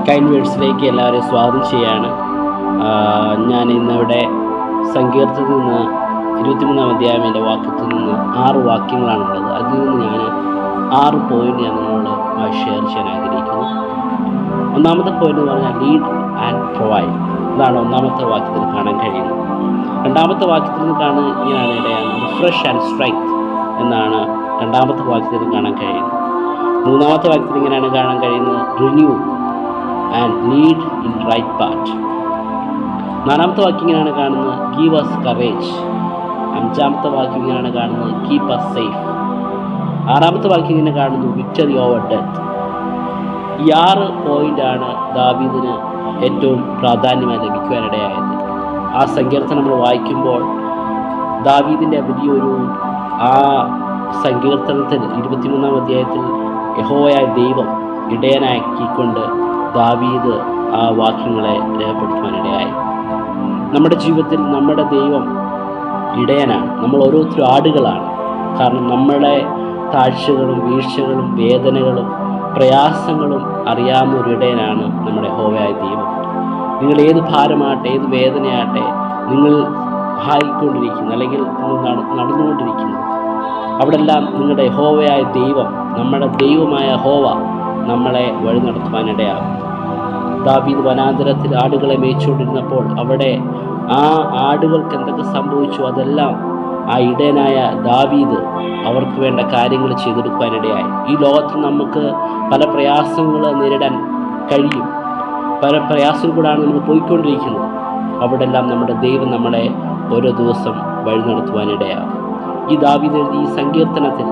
Kind വേർഡ്സിലേക്ക് എല്ലാവരെയും സ്വാഗതം ചെയ്യാണ്. ഞാൻ ഇന്നിവിടെ സങ്കീർത്തനത്തിൽ നിന്ന് 23-ാം അധ്യായം എൻ്റെ വാക്യത്തിൽ നിന്ന് 6 വാക്യങ്ങളാണുള്ളത്. അതിൽ നിന്ന് ഞാൻ 6 പോയിന്റ് ഞാൻ നിങ്ങളോട് ഷെയർ ചെയ്യാൻ ആഗ്രഹിക്കുന്നു. ഒന്നാമത്തെ പോയിന്റ് എന്ന് പറഞ്ഞാൽ ലീഡ് ആൻഡ് പ്രൊവൈഡ്. ഇതാണ് ഒന്നാമത്തെ വാക്യത്തിൽ കാണാൻ കഴിയുന്നത്. രണ്ടാമത്തെ വാക്യത്തിൽ നിന്ന് ഇങ്ങനെയാണ് ഇടയാണ് റിഫ്രഷ് ആൻഡ് സ്ട്രെങ്ത് എന്നാണ് രണ്ടാമത്തെ വാക്യത്തിൽ കാണാൻ കഴിയുന്നത്. മൂന്നാമത്തെ വാക്യത്തിൽ ഇങ്ങനെയാണ് കാണാൻ കഴിയുന്നത് renew and lead in right path. നാലാമത്തെ വാക്യം ഇങ്ങനെയാണ് കാണുന്നത് ഗീവ് അസ് കറേജ്. അഞ്ചാമത്തെ വാക്യം ഇങ്ങനെയാണ് കാണുന്നത് കീപ്പ് അസ് സേഫ്. ആറാമത്തെ വാക്യം ഇങ്ങനെ കാണുന്നു വിക്ടറി ഓവർ ഡെത്ത്. ഈ 6 പോയിൻ്റാണ് ദാവീദിന് ഏറ്റവും പ്രാധാന്യമായി ലഭിക്കുവാനിടയായത്. ആ സങ്കീർത്തനം നമ്മൾ വായിക്കുമ്പോൾ ദാവീദിൻ്റെ വലിയൊരു ആ സങ്കീർത്തനത്തിൽ 23-ാം അധ്യായത്തിൽ യഹോവയായ ദൈവം ഇടയനാക്കിക്കൊണ്ട് ദാവീദ് ആ വാക്യങ്ങളെ രേഖപ്പെടുത്തുവാനിടയായി. നമ്മുടെ ജീവിതത്തിൽ നമ്മുടെ ദൈവം ഇടയനാണ്. നമ്മൾ ഓരോരുത്തരും ആടുകളാണ്. കാരണം നമ്മുടെ താഴ്ചകളും വീഴ്ചകളും വേദനകളും പ്രയാസങ്ങളും അറിയാവുന്ന ഒരു ഇടയനാണ് നമ്മുടെ യഹോവയായ ദൈവം. നിങ്ങൾ ഏത് ഭാരമാകട്ടെ, ഏത് വേദനയാകട്ടെ നിങ്ങൾ സഹായിക്കൊണ്ടിരിക്കുന്നു അല്ലെങ്കിൽ നടന്നുകൊണ്ടിരിക്കുന്നു, അവിടെല്ലാം നിങ്ങളുടെ യഹോവയായ ദൈവം, നമ്മുടെ ദൈവമായ യഹോവ നമ്മളെ വഴി നടത്തുവാനിടയാകും. ദാവീദ് വനാന്തരത്തിൽ ആടുകളെ മേയിച്ചുകൊണ്ടിരുന്നപ്പോൾ അവിടെ ആ ആടുകൾക്ക് എന്തൊക്കെ സംഭവിച്ചു അതെല്ലാം ആ ഇടയനായ ദാവീദ് അവർക്ക് വേണ്ട കാര്യങ്ങൾ ചെയ്തെടുക്കുവാനിടയായി. ഈ ലോകത്തിൽ നമുക്ക് പല പ്രയാസങ്ങൾ നേരിടാൻ കഴിയും. പല പ്രയാസങ്ങൾ കൂടാണ് നമ്മൾ പോയിക്കൊണ്ടിരിക്കുന്നത്. അവിടെല്ലാം നമ്മുടെ ദൈവം നമ്മളെ ഓരോ ദിവസം വഴി നടത്തുവാനിടയാകും. ഈ ദാവീദ് ഈ സങ്കീർത്തനത്തിൽ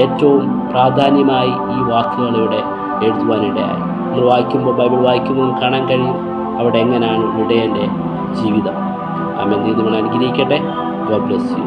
ഏറ്റവും പ്രാധാന്യമായി ഈ വാക്കുകൾ ഇവിടെ എഴുതുവാനിടയായി. നമ്മൾ ബൈബിൾ വായിക്കുമ്പോൾ കാണാൻ കഴിയും അവിടെ എങ്ങനെയാണ് ഇടയൻ്റെ ജീവിതം. ആമേൻ. ദൈവം അനുഗ്രഹിക്കട്ടെ. God bless you.